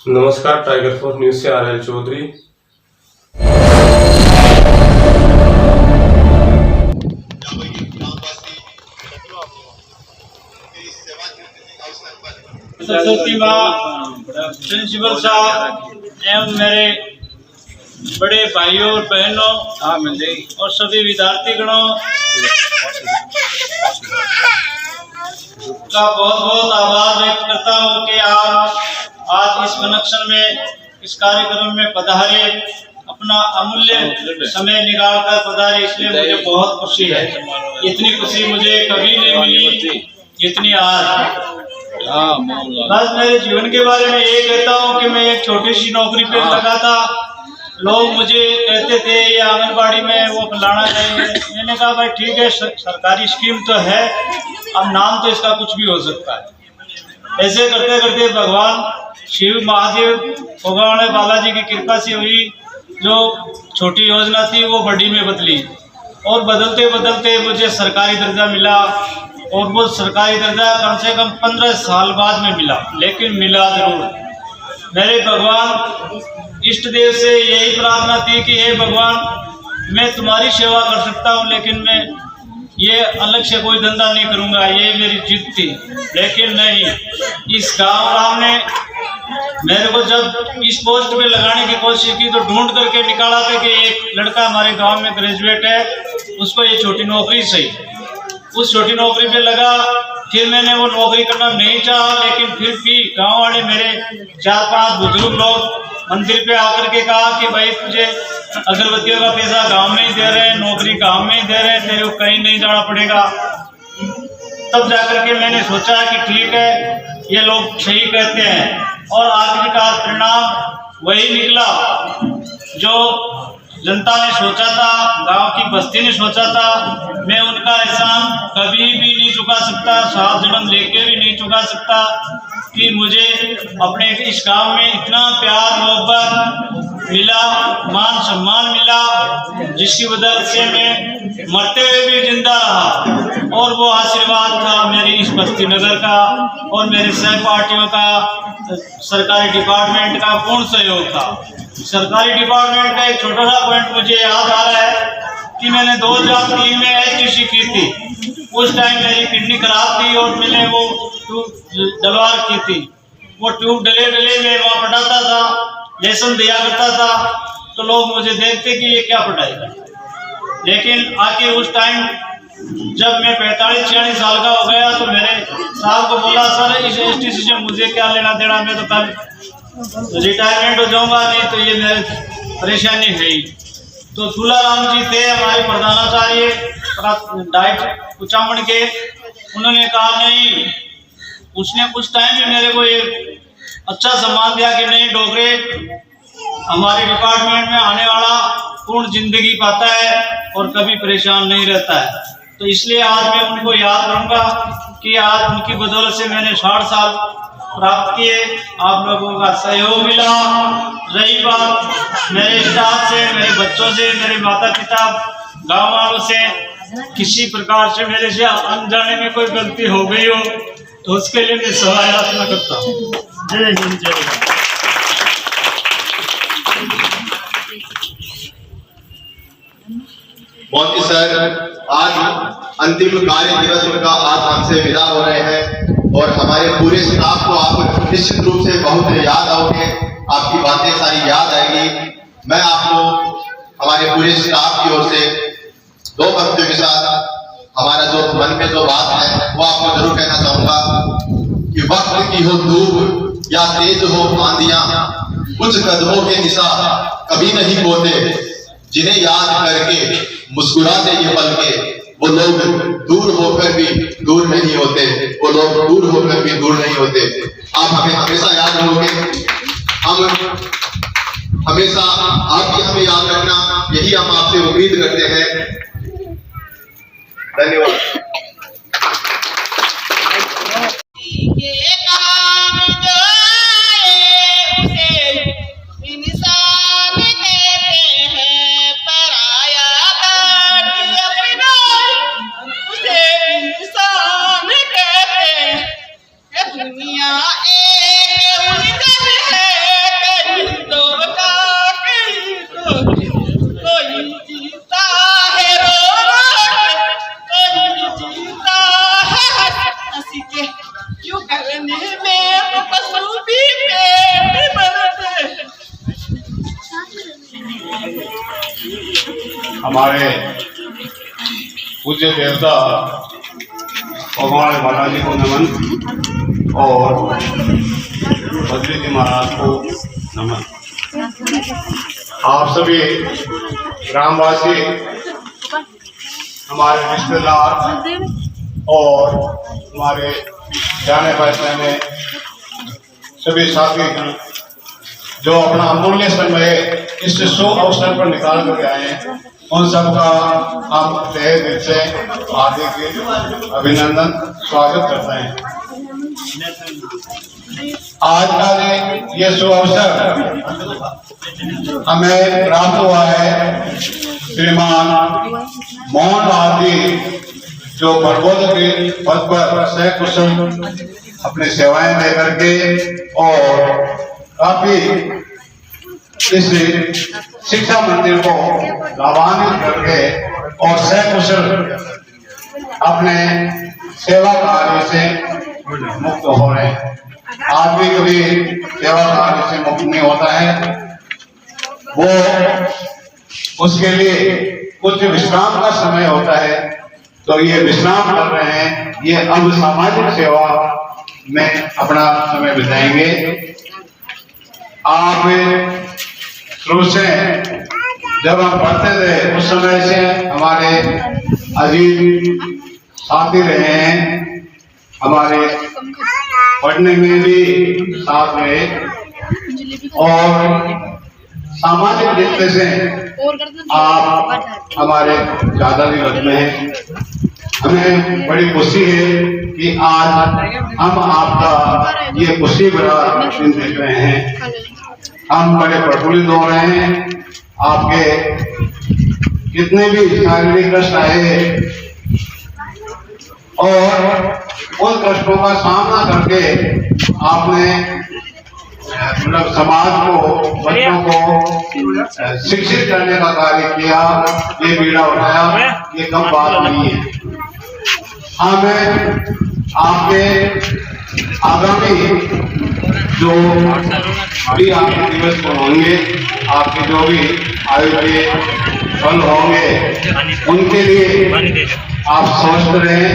नमस्कार, tiger force news से R L Chaudhary. Saraswati माँ, प्रिंसिपल साहब एवं मेरे बड़े भाइयों और बहनों और सभी विद्यार्थी गणों का बहुत बहुत आभार व्यक्त करता हूँ कि आप आज इस फंक्शन में, इस कार्यक्रम में पधारे, अपना अमूल्य समय निकाल कर पधारे, इसलिए मुझे बहुत खुशी है। इतनी खुशी मुझे कभी नहीं मिली जितनी आज। बस मेरे जीवन के बारे में ये कहता हूँ कि मैं एक छोटी सी नौकरी पे लगा था। लोग मुझे कहते थे ये आंगनबाड़ी में वो फलाना है। मैंने कहा भाई ठीक है, सरकारी स्कीम तो है, अब नाम तो इसका कुछ भी हो सकता है। ऐसे करते करते भगवान शिव महादेव भगवान बालाजी की कृपा से हुई, जो छोटी योजना थी वो बड़ी में बदली और बदलते बदलते मुझे सरकारी दर्जा मिला। और वो सरकारी दर्जा कम से कम 15 साल बाद में मिला, लेकिन मिला जरूर। मेरे भगवान इष्ट देव से यही प्रार्थना थी कि हे भगवान, मैं तुम्हारी सेवा कर सकता हूँ, लेकिन मैं ये अलग से कोई धंधा नहीं करूँगा, ये मेरी जिद थी। लेकिन नहीं, इस गाँव राम ने मेरे को जब इस पोस्ट पे लगाने की कोशिश की तो ढूंढ करके निकाला था कि एक लड़का हमारे गांव में ग्रेजुएट है, उसको ये छोटी नौकरी सही। उस छोटी नौकरी पे लगा। फिर मैंने वो नौकरी करना नहीं चाहा, लेकिन फिर भी गांव वाले मेरे 4-5 बुजुर्ग लोग मंदिर पे आकर के कहा कि भाई तुझे अगरबत्तियों का पैसा गांव में ही दे रहे हैं, नौकरी गांव में ही दे रहे हैं, तेरे को कहीं नहीं जाना पड़ेगा। तब जाकर के मैंने सोचा कि ठीक है, ये लोग सही कहते हैं। और आखिरकार परिणाम वही निकला जो जनता ने सोचा था, गांव की बस्ती ने सोचा था। मैं उनका एहसान कभी भी नहीं चुका सकता, 7 जन्म लेके भी नहीं चुका सकता कि मुझे अपने इस गांव में इतना प्यार मोहब्बत मिला, मान सम्मान मिला, जिसकी वजह से मैं मरते हुए भी जिंदा रहा। और वो आशीर्वाद था मेरी इस बस्ती नगर का और मेरे सहपाठियों का, सरकारी डिपार्टमेंट का पूर्ण सहयोग था। सरकारी डिपार्टमेंट का एक छोटा सा पॉइंट मुझे याद आ रहा है कि मैंने 2003 में HTC की थी। उस टाइम मेरी किडनी खराब थी और मैंने वो ट्यूब डलवा की थी। वो ट्यूब डले में वहाँ पढ़ाता था, लेसन दिया करता था, तो लोग मुझे देखते कि ये क्या पढ़ाएगा। लेकिन आके उस टाइम जब मैं 45-46 साल का हो गया तो मेरे साहब को बोला, सर इस HTC से मुझे क्या लेना देना, मैं तो कल रिटायरमेंट हो जाऊंगा, नहीं तो ये मेरे परेशानी है ही। तो तुलाराम जी थे हमारे प्रधानाचार्य डाइट कुचामण के, उन्होंने कहा नहीं, उसने उस टाइम भी मेरे को एक अच्छा सम्मान दिया कि नहीं डोगरे हमारे डिपार्टमेंट में आने वाला पूर्ण जिंदगी पाता है और कभी परेशान नहीं रहता है। तो इसलिए आज मैं उनको याद करूंगा कि आज उनकी बदौलत से मैंने 60 साल प्राप्त किए, आप लोगों का सहयोग मिला। रही बात मेरे स्टाफ से, मेरे बच्चों से, मेरे माता पिता, गाँव वालों से, किसी प्रकार से मेरे से अनजाने में कोई गलती हो गई हो तो उसके लिए मैं सवाल याचना करता हूँ। जय हिंद, जय हिंद। मोदी सर आज अंतिम कार्य दिवस उनका आज हमसे विदा हो रहे हैं और हमारे पूरे स्टाफ को आप निश्चित रूप से बहुत याद आओगे, आपकी बातें सारी याद आएगी। मैं आपको हमारे पूरे स्टाफ की ओर से 2 वक्तव्यों के साथ हमारा जो मन में जो बात है वो आपको जरूर कहना चाहूंगा कि वक्त की हो धूप या तेज हो आंधियां, कुछ कदमों के निशा कभी नहीं बोते, जिन्हें याद करके मुस्कुराते ये पल के, वो लोग दूर होकर भी दूर नहीं होते, वो लोग दूर होकर भी दूर नहीं होते। आप हमें हमेशा याद रहोगे, हम हमेशा आप भी हमें याद रखना, यही हम आपसे उम्मीद करते हैं। धन्यवाद। दुनिया एक उलझन है। हमारे पूज्य देवता भगवान बालाजी को नमन और बद्री जी महाराज को नमन। आप सभी ग्रामवासी, हमारे रिश्तेदार और हमारे जाने पहचाने सभी साथी जो अपना अमूल्य समय इस शुभ अवसर पर निकाल कर आए हैं, उन सबका हम तहे दिल से हार्दिक अभिनंदन स्वागत करते हैं। आज का ये शुभ अवसर हमें प्राप्त हुआ है श्रीमान मोहन लाल जी, जो प्रबोधक के पद पर सकुशल अपनी सेवाएं दे करके और काफी इस शिक्षा मंदिर को लाभान्वित करके और सकुशल अपने सेवा कार्य से मुक्त हो रहे हैं। आदमी कभी सेवा कार्य से मुक्त नहीं होता है, वो उसके लिए कुछ विश्राम का समय होता है, तो ये विश्राम कर रहे हैं। ये अब सामाजिक सेवा में अपना समय बिताएंगे। आप शुरू से जब हम पढ़ते थे उस समय से हमारे अजीज साथी रहे हैं, हमारे पढ़ने में भी साथ रहे और सामाजिक दृष्टि से आप हमारे ज्यादा भी लगते हैं। हमें बड़ी खुशी है कि आज हम आपका ये खुशी भरा दिन देख रहे हैं। हम बड़े प्रफुल्लित हो रहे हैं। आपके कितने भी शारीरिक कष्ट आए और उन कष्टों का सामना करके आपने मतलब समाज को, बच्चों को शिक्षित करने का कार्य किया, ये बीड़ा उठाया, ये कम बात नहीं है। हमें आपके आगामी जो अभी आपके दिवस को होंगे, आपके जो भी आयु के फल होंगे, उनके लिए आप स्वस्थ रहें,